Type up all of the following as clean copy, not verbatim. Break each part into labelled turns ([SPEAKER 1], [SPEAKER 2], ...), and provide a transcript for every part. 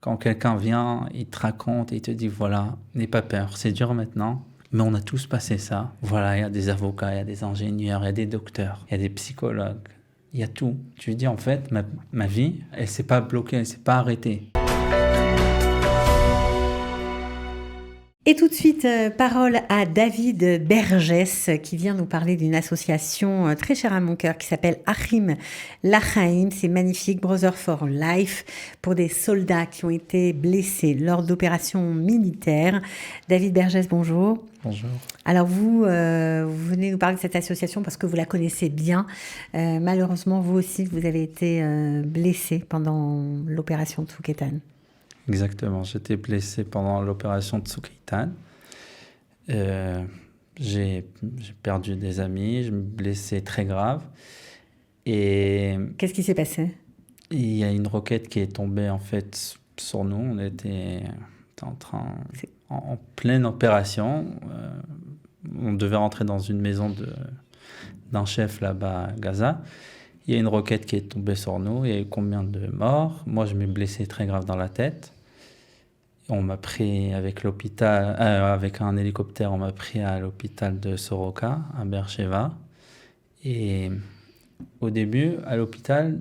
[SPEAKER 1] Quand quelqu'un vient, il te raconte et il te dit, voilà, n'aie pas peur, c'est dur maintenant, mais on a tous passé ça. Voilà, il y a des avocats, il y a des ingénieurs, il y a des docteurs, il y a des psychologues, il y a tout. Tu dis, en fait, ma vie, elle s'est pas bloquée, elle s'est pas arrêtée.
[SPEAKER 2] Et tout de suite, parole à David Bergès qui vient nous parler d'une association très chère à mon cœur qui s'appelle Achim Lachaim. C'est magnifique, Brothers for Life, pour des soldats qui ont été blessés lors d'opérations militaires. David Bergès, bonjour.
[SPEAKER 1] Bonjour.
[SPEAKER 2] Alors vous venez nous parler de cette association parce que vous la connaissez bien. Malheureusement, vous aussi, vous avez été blessé pendant l'opération Tsuketan.
[SPEAKER 1] Exactement, j'étais blessé pendant l'opération Tsukitan. J'ai perdu des amis, je me blessé très grave. Et
[SPEAKER 2] Qu'est-ce qui s'est passé?
[SPEAKER 1] il y a une roquette qui est tombée en fait sur nous. On était en pleine opération. On devait rentrer dans une maison d'un chef là-bas à Gaza. Il y a une roquette qui est tombée sur nous. Il y a eu combien de morts? Moi, je m'ai blessé très grave dans la tête. On m'a pris avec un hélicoptère, on m'a pris à l'hôpital de Soroka, à Beersheva. Et au début, à l'hôpital,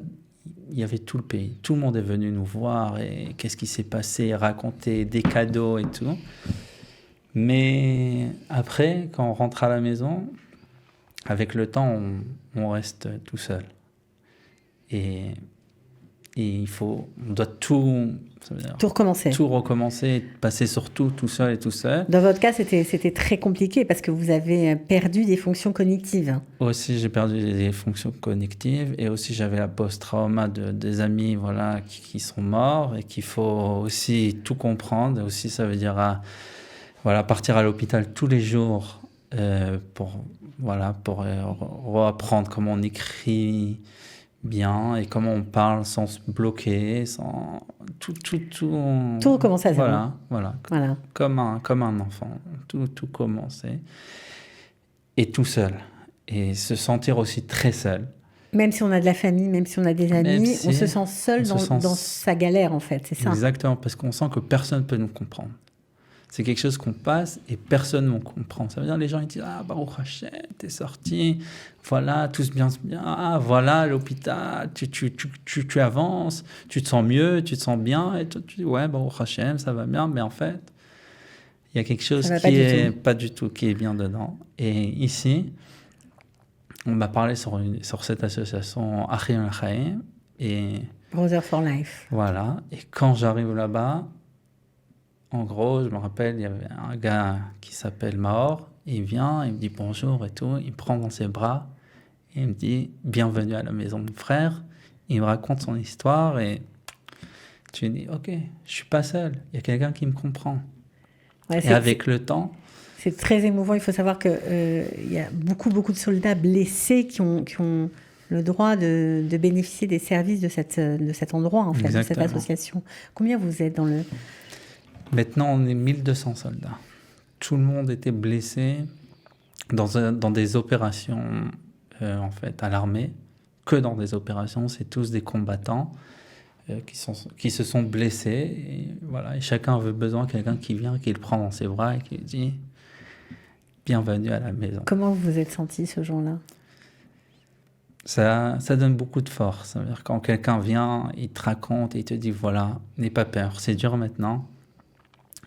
[SPEAKER 1] il y avait tout le pays. Tout le monde est venu nous voir et qu'est-ce qui s'est passé, raconter des cadeaux et tout. Mais après, quand on rentre à la maison, avec le temps, on reste tout seul. Et on doit tout
[SPEAKER 2] recommencer.
[SPEAKER 1] Tout recommencer, passer sur tout seul et tout seul.
[SPEAKER 2] Dans votre cas, c'était très compliqué parce que vous avez perdu des fonctions cognitives.
[SPEAKER 1] Aussi, j'ai perdu des fonctions cognitives et aussi j'avais la post-trauma des amis voilà, qui sont morts et qu'il faut aussi tout comprendre. Aussi, ça veut dire partir à l'hôpital tous les jours pour reapprendre comment on écrit bien et comment on parle sans se bloquer, sans tout
[SPEAKER 2] recommencer à zéro.
[SPEAKER 1] Voilà. Comme un enfant, tout commencer et tout seul et se sentir aussi très seul.
[SPEAKER 2] Même si on a de la famille, même si on a des amis, on se sent seul dans sa galère en fait, c'est ça.
[SPEAKER 1] Exactement, parce qu'on sent que personne ne peut nous comprendre. C'est quelque chose qu'on passe et personne ne comprend. Ça veut dire les gens ils disent « Ah, Baruch Hashem, t'es sorti, voilà, tout se bien, ah, voilà, l'hôpital, tu avances, tu te sens mieux, tu te sens bien. » Et toi, tu dis « Ouais, Baruch Hashem, ça va bien. » Mais en fait, il y a quelque chose qui n'est pas du tout, qui est bien dedans. Et ici, on m'a parlé sur cette association Achim Lachaim et
[SPEAKER 2] Brothers for Life.
[SPEAKER 1] Voilà. Et quand j'arrive là-bas, en gros, je me rappelle, il y avait un gars qui s'appelle Maor. Il vient, il me dit bonjour et tout. Il me prend dans ses bras et il me dit bienvenue à la maison de mon frère. Il me raconte son histoire et tu dis ok, je suis pas seul. Il y a quelqu'un qui me comprend. Ouais, et avec le temps.
[SPEAKER 2] C'est très émouvant. Il faut savoir qu'il y a beaucoup de soldats blessés qui ont le droit de bénéficier des services de cet endroit, en fait, Exactement. De cette association. Combien vous êtes dans le...
[SPEAKER 1] Maintenant, on est 1200 soldats. Tout le monde était blessé dans des opérations, en fait, à l'armée. Que dans des opérations, c'est tous des combattants qui se sont blessés. Et, voilà, et chacun avait besoin de quelqu'un qui vient, qui le prend dans ses bras et qui lui dit « Bienvenue à la maison ».
[SPEAKER 2] Comment vous vous êtes senti ce jour-là ?
[SPEAKER 1] Ça donne beaucoup de force. Ça veut dire quand quelqu'un vient, il te raconte et il te dit « Voilà, n'aie pas peur, c'est dur maintenant ».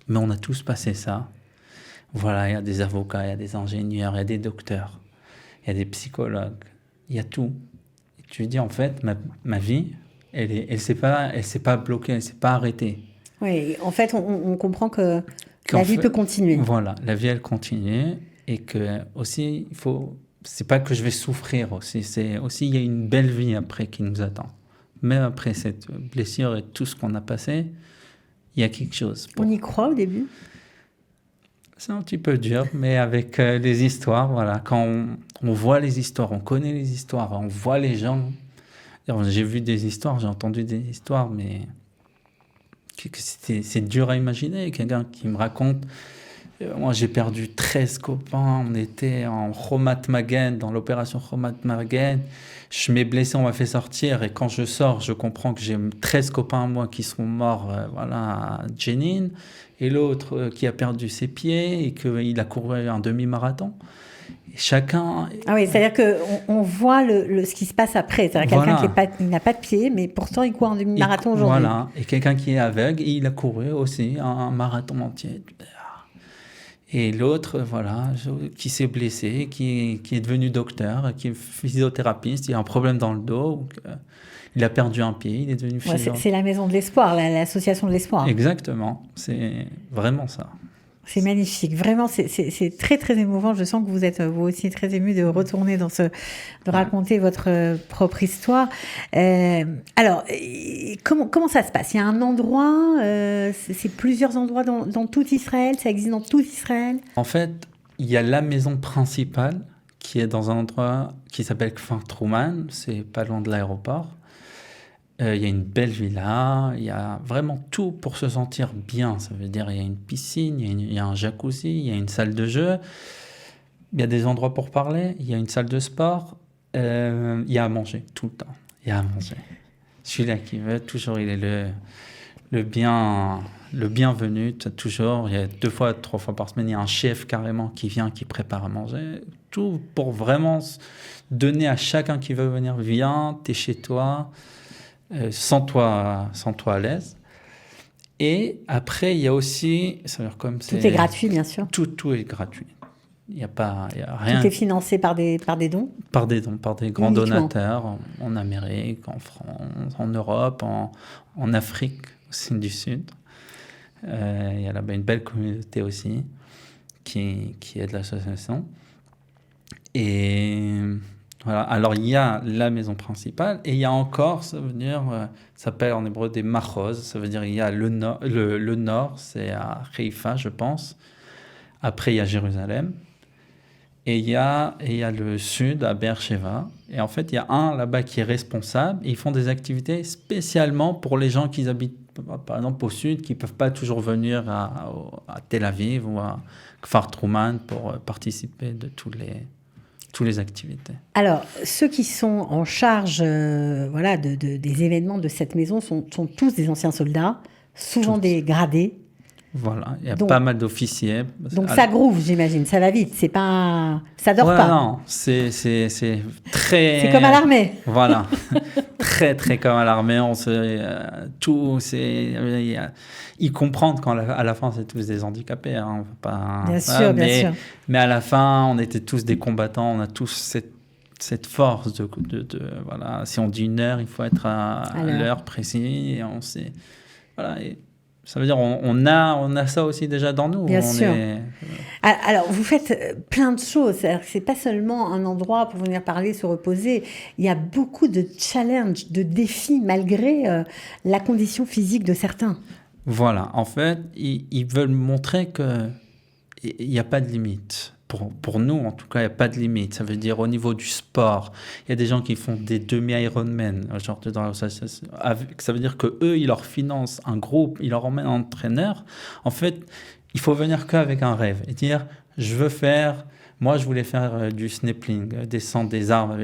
[SPEAKER 1] Mais on a tous passé ça. Voilà, il y a des avocats, il y a des ingénieurs, il y a des docteurs, il y a des psychologues, il y a tout. Et tu dis, en fait, ma vie, elle s'est pas bloquée, elle s'est pas arrêtée.
[SPEAKER 2] Oui, en fait, on comprend que la vie peut continuer.
[SPEAKER 1] Voilà, la vie, elle continue. Et que aussi, c'est pas que je vais souffrir aussi, c'est aussi, il y a une belle vie après qui nous attend. Même après cette blessure et tout ce qu'on a passé, il y a quelque chose.
[SPEAKER 2] On y croit au début ?
[SPEAKER 1] C'est un petit peu dur, mais avec les histoires, voilà. Quand on voit les histoires, on connaît les histoires, on voit les gens. J'ai vu des histoires, j'ai entendu des histoires, mais c'est dur à imaginer. Quelqu'un qui me raconte Moi, j'ai perdu 13 copains. On était en Chomat Magen, dans l'opération Chomat Magen. Je m'ai blessé, on m'a fait sortir. Et quand je sors, je comprends que j'ai 13 copains à moi qui sont morts à Jenin. Et l'autre qui a perdu ses pieds et qu'il a couru un demi-marathon. Et chacun...
[SPEAKER 2] Ah oui, c'est-à-dire qu'on voit ce qui se passe après. C'est-à-dire quelqu'un qui n'a pas de pied, mais pourtant il court un demi-marathon aujourd'hui.
[SPEAKER 1] Voilà, et quelqu'un qui est aveugle, il a couru aussi un marathon entier. Et l'autre, qui s'est blessé, qui est devenu docteur, qui est physiothérapeute, il a un problème dans le dos, il a perdu un pied, il est devenu physio.
[SPEAKER 2] C'est la maison de l'espoir, l'association de l'espoir.
[SPEAKER 1] Exactement, c'est vraiment ça.
[SPEAKER 2] C'est magnifique, vraiment, c'est très très émouvant. Je sens que vous êtes vous aussi très ému de retourner de raconter votre propre histoire. Alors, comment ça se passe? Il y a un endroit, c'est plusieurs endroits dans tout Israël, ça existe dans tout Israël?
[SPEAKER 1] En fait, il y a la maison principale qui est dans un endroit qui s'appelle Kfar Trouman, c'est pas loin de l'aéroport. Il y a une belle villa, il y a vraiment tout pour se sentir bien. Ça veut dire il y a une piscine, il y a un jacuzzi, il y a une salle de jeu, il y a des endroits pour parler, il y a une salle de sport, il y a à manger tout le temps. Il y a à manger. Celui-là qui veut, toujours il est le bienvenu. Toujours, il y a 2 fois, 3 fois par semaine, il y a un chef carrément qui vient, qui prépare à manger. Tout pour vraiment donner à chacun qui veut venir, viens, t'es chez toi. Sans toi à l'aise. Et après, il y a aussi...
[SPEAKER 2] Tout est gratuit, bien sûr.
[SPEAKER 1] Tout est gratuit. Il y a rien.
[SPEAKER 2] Tout est financé par des dons?
[SPEAKER 1] Par des dons, par des grands donateurs en Amérique, en France, en Europe, en Afrique aussi du Sud. Il y a là-bas une belle communauté aussi qui aide l'association. Et... Voilà. Alors, il y a la maison principale et il y a encore, ça veut dire, ça s'appelle en hébreu des machos, ça veut dire il y a le nord, c'est à Haïfa, je pense. Après, il y a Jérusalem. Et il y a le sud, à Beersheba. Et en fait, il y a un là-bas qui est responsable. Et ils font des activités spécialement pour les gens qui habitent, par exemple, au sud, qui ne peuvent pas toujours venir à Tel Aviv ou à Kfar Trouman pour participer de toutes les activités.
[SPEAKER 2] Alors, ceux qui sont en charge des événements de cette maison sont tous des anciens soldats, souvent des gradés.
[SPEAKER 1] Voilà, il y a pas mal d'officiers.
[SPEAKER 2] Donc ça groove, j'imagine, ça va vite, ça dort pas.
[SPEAKER 1] Non, c'est très...
[SPEAKER 2] C'est comme à l'armée.
[SPEAKER 1] Voilà, très très comme à l'armée. Ils comprennent qu'à la fin, c'est tous des handicapés. Hein,
[SPEAKER 2] bien sûr.
[SPEAKER 1] Mais à la fin, on était tous des combattants, on a tous cette force de voilà, si on dit 1 heure, il faut être à l'heure précise. Et on sait, voilà, et ça veut dire on a ça aussi déjà dans nous.
[SPEAKER 2] Bien sûr. Alors, vous faites plein de choses. C'est pas seulement un endroit pour venir parler, se reposer. Il y a beaucoup de challenges, de défis, malgré la condition physique de certains.
[SPEAKER 1] Voilà. En fait, ils veulent montrer qu'il n'y a pas de limite. Pour nous, en tout cas, il n'y a pas de limite. Ça veut dire au niveau du sport, il y a des gens qui font des demi-Ironman. Ça veut dire qu'eux, ils leur financent un groupe, ils leur emmènent un entraîneur. En fait, il faut venir qu'avec un rêve et dire, moi, je voulais faire du snapping, descendre des arbres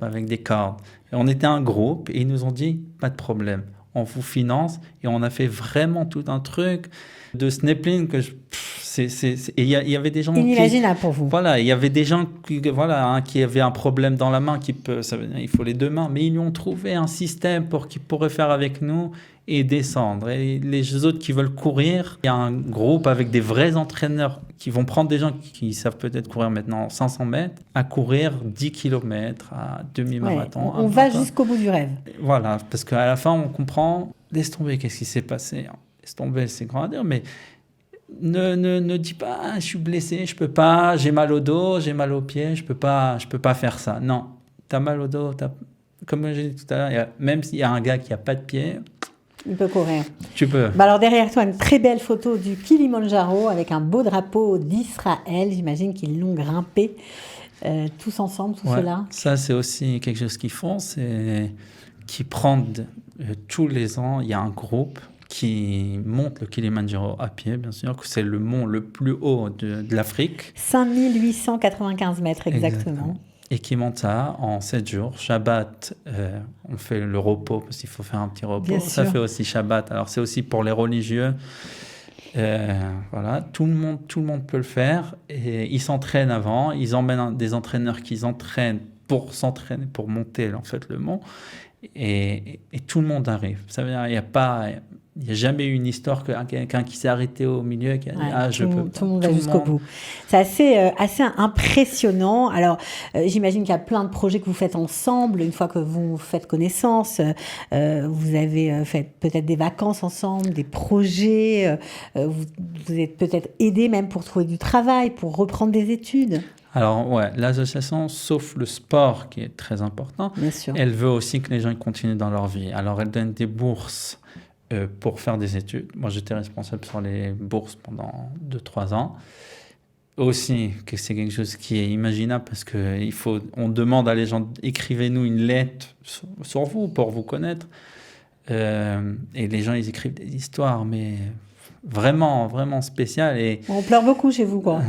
[SPEAKER 1] avec des cordes. Et on était un groupe et ils nous ont dit, pas de problème, on vous finance. Et on a fait vraiment tout un truc de snapping que et il y avait des gens
[SPEAKER 2] inimaginable pour vous.
[SPEAKER 1] Voilà, il y avait des gens qui avaient un problème dans la main, il faut les 2 mains, mais ils lui ont trouvé un système qu'ils pourraient faire avec nous et descendre. Et les autres qui veulent courir, il y a un groupe avec des vrais entraîneurs qui vont prendre des gens qui savent peut-être courir maintenant 500 mètres, à courir 10 km, à demi-marathon.
[SPEAKER 2] On va jusqu'au bout du rêve.
[SPEAKER 1] Voilà, parce qu'à la fin, on comprend, laisse tomber, qu'est-ce qui s'est passé. Laisse tomber, c'est grand à dire, mais ne dis pas, je suis blessé, je peux pas, j'ai mal au dos, j'ai mal aux pieds, je peux pas faire ça. Non, tu as mal au dos, comme j'ai dit tout à l'heure, même s'il y a un gars qui a pas de pied,
[SPEAKER 2] il peut courir.
[SPEAKER 1] Tu peux.
[SPEAKER 2] Alors derrière toi, une très belle photo du Kilimandjaro avec un beau drapeau d'Israël. J'imagine qu'ils l'ont grimpé tous ensemble, cela.
[SPEAKER 1] Ça, c'est aussi quelque chose qu'ils font, c'est qu'ils prennent tous les ans, il y a un groupe qui monte le Kilimandjaro à pied, bien sûr, que c'est le mont le plus haut de l'Afrique.
[SPEAKER 2] 5895 mètres exactement.
[SPEAKER 1] Et qui monte ça en 7 jours. Shabbat, on fait le repos parce qu'il faut faire un petit repos.
[SPEAKER 2] Bien
[SPEAKER 1] ça
[SPEAKER 2] sûr.
[SPEAKER 1] fait aussi Shabbat. Alors c'est aussi pour les religieux. Voilà, tout le monde peut le faire. Et ils s'entraînent avant. Ils emmènent des entraîneurs qui s'entraînent pour monter en fait le mont. Et tout le monde arrive. Ça veut dire il n'y a jamais eu une histoire que quelqu'un qui s'est arrêté au milieu qui a dit je peux pas.
[SPEAKER 2] Tout le monde va jusqu'au bout. C'est assez impressionnant. Alors, j'imagine qu'il y a plein de projets que vous faites ensemble. Une fois que vous faites connaissance, vous avez fait peut-être des vacances ensemble, des projets. Vous êtes peut-être aidés même pour trouver du travail, pour reprendre des études.
[SPEAKER 1] Alors, ouais, l'association, sauf le sport qui est très important,
[SPEAKER 2] bien sûr,
[SPEAKER 1] elle veut aussi que les gens continuent dans leur vie. Alors, elle donne des bourses pour faire des études. Moi, j'étais responsable sur les bourses pendant 2-3 ans. Aussi, que c'est quelque chose qui est imaginable parce qu'on demande à les gens, écrivez-nous une lettre sur vous pour vous connaître. Et les gens, ils écrivent des histoires, mais vraiment, vraiment spéciales. Et,
[SPEAKER 2] on pleure beaucoup chez vous, quoi.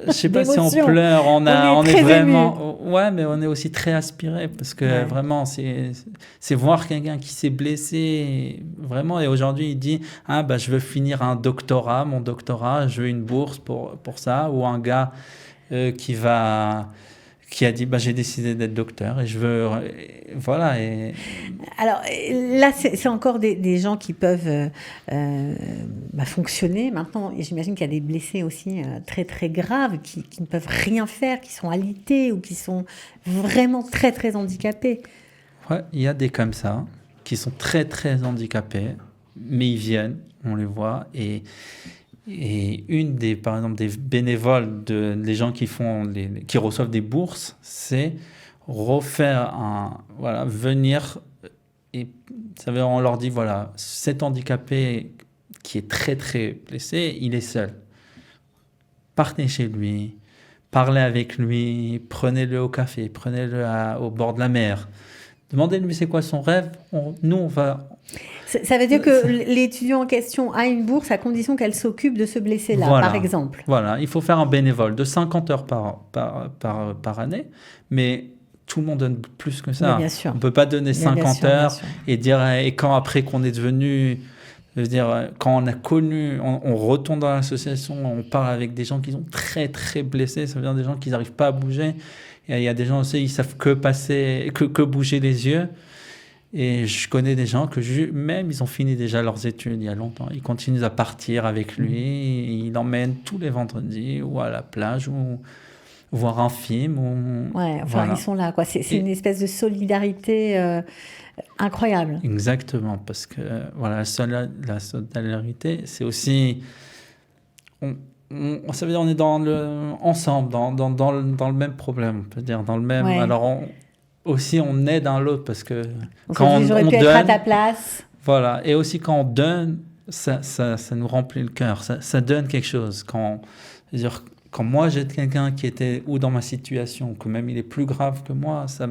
[SPEAKER 1] Je sais pas si on pleure, on est vraiment, ouais, mais on est aussi très aspiré parce que vraiment c'est voir quelqu'un qui s'est blessé vraiment et aujourd'hui il dit je veux finir mon doctorat, je veux une bourse pour ça, ou un gars qui a dit j'ai décidé d'être docteur et je veux voilà. Et
[SPEAKER 2] alors là c'est encore des gens qui peuvent fonctionner maintenant, et j'imagine qu'il y a des blessés aussi très très graves qui ne peuvent rien faire, qui sont alités ou qui sont vraiment très très handicapés.
[SPEAKER 1] Ouais, il y a des comme ça qui sont très très handicapés, mais ils viennent, on les voit. Et par exemple, des bénévoles, les gens qui reçoivent des bourses, c'est venir, et ça veut dire, on leur dit, voilà, cet handicapé qui est très très blessé, il est seul. Partez chez lui, parlez avec lui, prenez-le au café, prenez-le au bord de la mer. Demandez-lui c'est quoi son rêve, on va...
[SPEAKER 2] Ça veut dire que l'étudiant en question a une bourse à condition qu'elle s'occupe de ce blessé-là, par exemple.
[SPEAKER 1] Voilà, il faut faire un bénévole de 50 heures par année, mais tout le monde donne plus que ça.
[SPEAKER 2] Bien sûr.
[SPEAKER 1] On ne peut pas donner 50 heures et dire, et quand après qu'on est devenu, je veux dire, quand on a connu, on retourne dans l'association, on parle avec des gens qui sont très très blessés, ça veut dire des gens qui n'arrivent pas à bouger. Et il y a des gens aussi, ils savent que bouger les yeux. Et je connais des gens même ils ont fini déjà leurs études il y a longtemps. Ils continuent à partir avec lui. Il l'emmène tous les vendredis ou à la plage ou voir un film.
[SPEAKER 2] Ils sont là, quoi. C'est une espèce de solidarité incroyable.
[SPEAKER 1] Exactement, parce que la solidarité, c'est aussi... ça veut dire on est ensemble, dans le même problème, on peut dire, dans le même...
[SPEAKER 2] Ouais.
[SPEAKER 1] Alors, aussi on aide un l'autre parce que
[SPEAKER 2] quand j'aurais pu être à ta place.
[SPEAKER 1] Voilà, et aussi quand on donne, ça nous remplit le cœur, ça donne quelque chose. Quand moi j'ai quelqu'un qui était dans ma situation, que même il est plus grave que moi, ça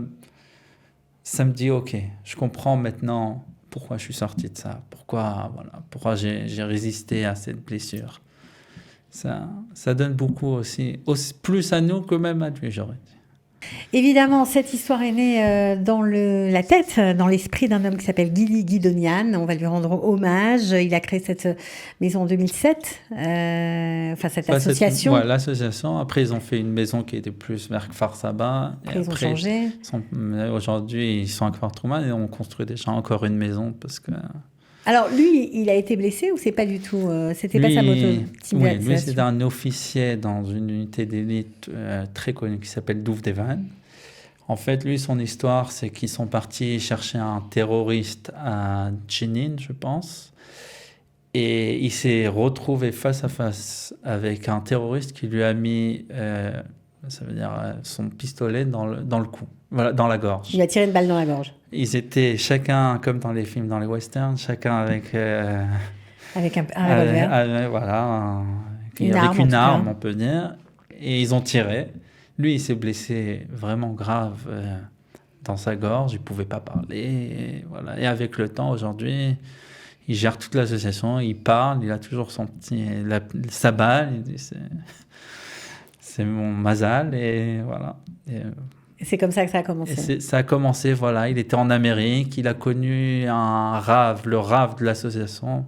[SPEAKER 1] me dit ok, je comprends maintenant pourquoi je suis sorti de ça, pourquoi j'ai résisté à cette blessure. Ça donne beaucoup aussi, plus à nous que même à lui, j'aurais dit.
[SPEAKER 2] Évidemment, cette histoire est née dans la tête, dans l'esprit d'un homme qui s'appelle Gili Guidonian. On va lui rendre hommage. Il a créé cette maison en 2007, cette association.
[SPEAKER 1] L'association. Après, ils ont fait une maison qui était plus vers Kfar Saba.
[SPEAKER 2] Après, ils ont changé.
[SPEAKER 1] Aujourd'hui, ils sont à Kfar Trouman et on construit déjà encore une maison parce que...
[SPEAKER 2] Alors, lui, il a été blessé ou c'est pas du tout... c'était pas sa moto?
[SPEAKER 1] Oui, lui, c'était un officier dans une unité d'élite très connue qui s'appelle Douvdevan. En fait, lui, son histoire, c'est qu'ils sont partis chercher un terroriste à Jenin, je pense. Et il s'est retrouvé face à face avec un terroriste qui lui a mis, ça veut dire, son pistolet dans le cou. Voilà, dans la gorge.
[SPEAKER 2] Il a tiré une balle dans la gorge.
[SPEAKER 1] Ils étaient chacun, comme dans les films, dans les westerns, chacun avec...
[SPEAKER 2] avec un revolver.
[SPEAKER 1] Avec une arme, on peut dire. Et ils ont tiré. Lui, il s'est blessé vraiment grave dans sa gorge. Il ne pouvait pas parler. Et avec le temps, aujourd'hui, il gère toute l'association, il parle, il a toujours sa balle, il dit c'est mon mazal, et voilà.
[SPEAKER 2] Et c'est comme ça que ça a commencé.
[SPEAKER 1] Ça a commencé, voilà. Il était en Amérique, il a connu le Rav de l'association,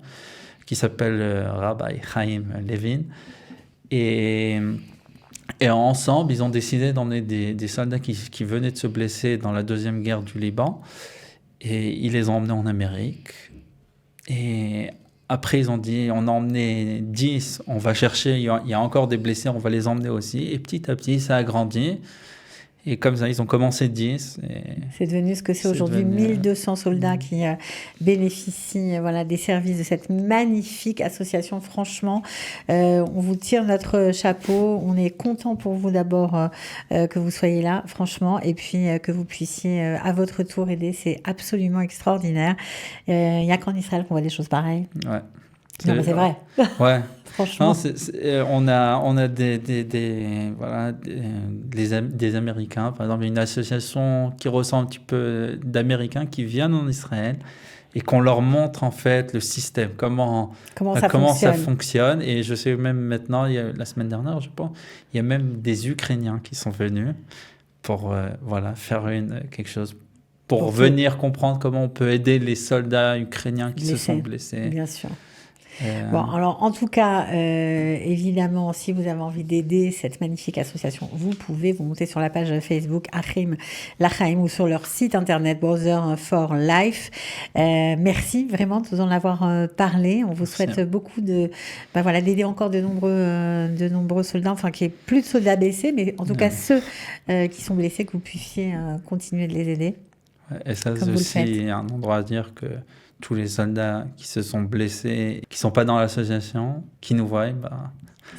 [SPEAKER 1] qui s'appelle Rabbi Chaim Levin. Et ensemble, ils ont décidé d'emmener des soldats qui venaient de se blesser dans la deuxième guerre du Liban. Et ils les ont emmenés en Amérique. Et après, ils ont dit, on a emmené 10, on va chercher, il y a encore des blessés, on va les emmener aussi. Et petit à petit, ça a grandi. Et comme ça, ils ont commencé 10.
[SPEAKER 2] C'est devenu ce que c'est aujourd'hui, 1200 soldats qui bénéficient des services de cette magnifique association. Franchement, on vous tire notre chapeau. On est content pour vous d'abord que vous soyez là, franchement, et puis que vous puissiez à votre tour aider. C'est absolument extraordinaire. Il n'y a qu'en Israël qu'on voit des choses pareilles.
[SPEAKER 1] Ouais.
[SPEAKER 2] Non, mais c'est vrai.
[SPEAKER 1] Ouais.
[SPEAKER 2] Franchement.
[SPEAKER 1] Non, on a des Américains, par exemple, une association qui ressemble un petit peu d'Américains qui viennent en Israël et qu'on leur montre en fait le système, comment ça fonctionne. Et je sais même maintenant, la semaine dernière, je pense, il y a même des Ukrainiens qui sont venus pour faire quelque chose. Pour venir comprendre comment on peut aider les soldats ukrainiens qui se sont blessés.
[SPEAKER 2] Bien sûr. Bon, alors en tout cas, évidemment, si vous avez envie d'aider cette magnifique association, vous pouvez vous monter sur la page Facebook Achim Lachaim ou sur leur site internet Brother for Life. Merci vraiment de nous en avoir parlé. On vous souhaite beaucoup d'aider encore de nombreux soldats, enfin qu'il n'y ait plus de soldats blessés, mais en tout cas ceux qui sont blessés, que vous puissiez continuer de les aider.
[SPEAKER 1] Et ça, c'est aussi un endroit à dire que tous les soldats qui se sont blessés, qui ne sont pas dans l'association, qui nous voient,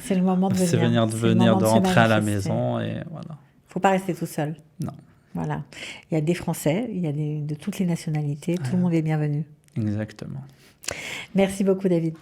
[SPEAKER 2] c'est le moment de venir.
[SPEAKER 1] de rentrer à la maison. Et voilà.
[SPEAKER 2] Il ne faut pas rester tout seul.
[SPEAKER 1] Non.
[SPEAKER 2] Voilà. Il y a des Français, il y a de toutes les nationalités, tout le monde est bienvenu.
[SPEAKER 1] Exactement.
[SPEAKER 2] Merci beaucoup, David.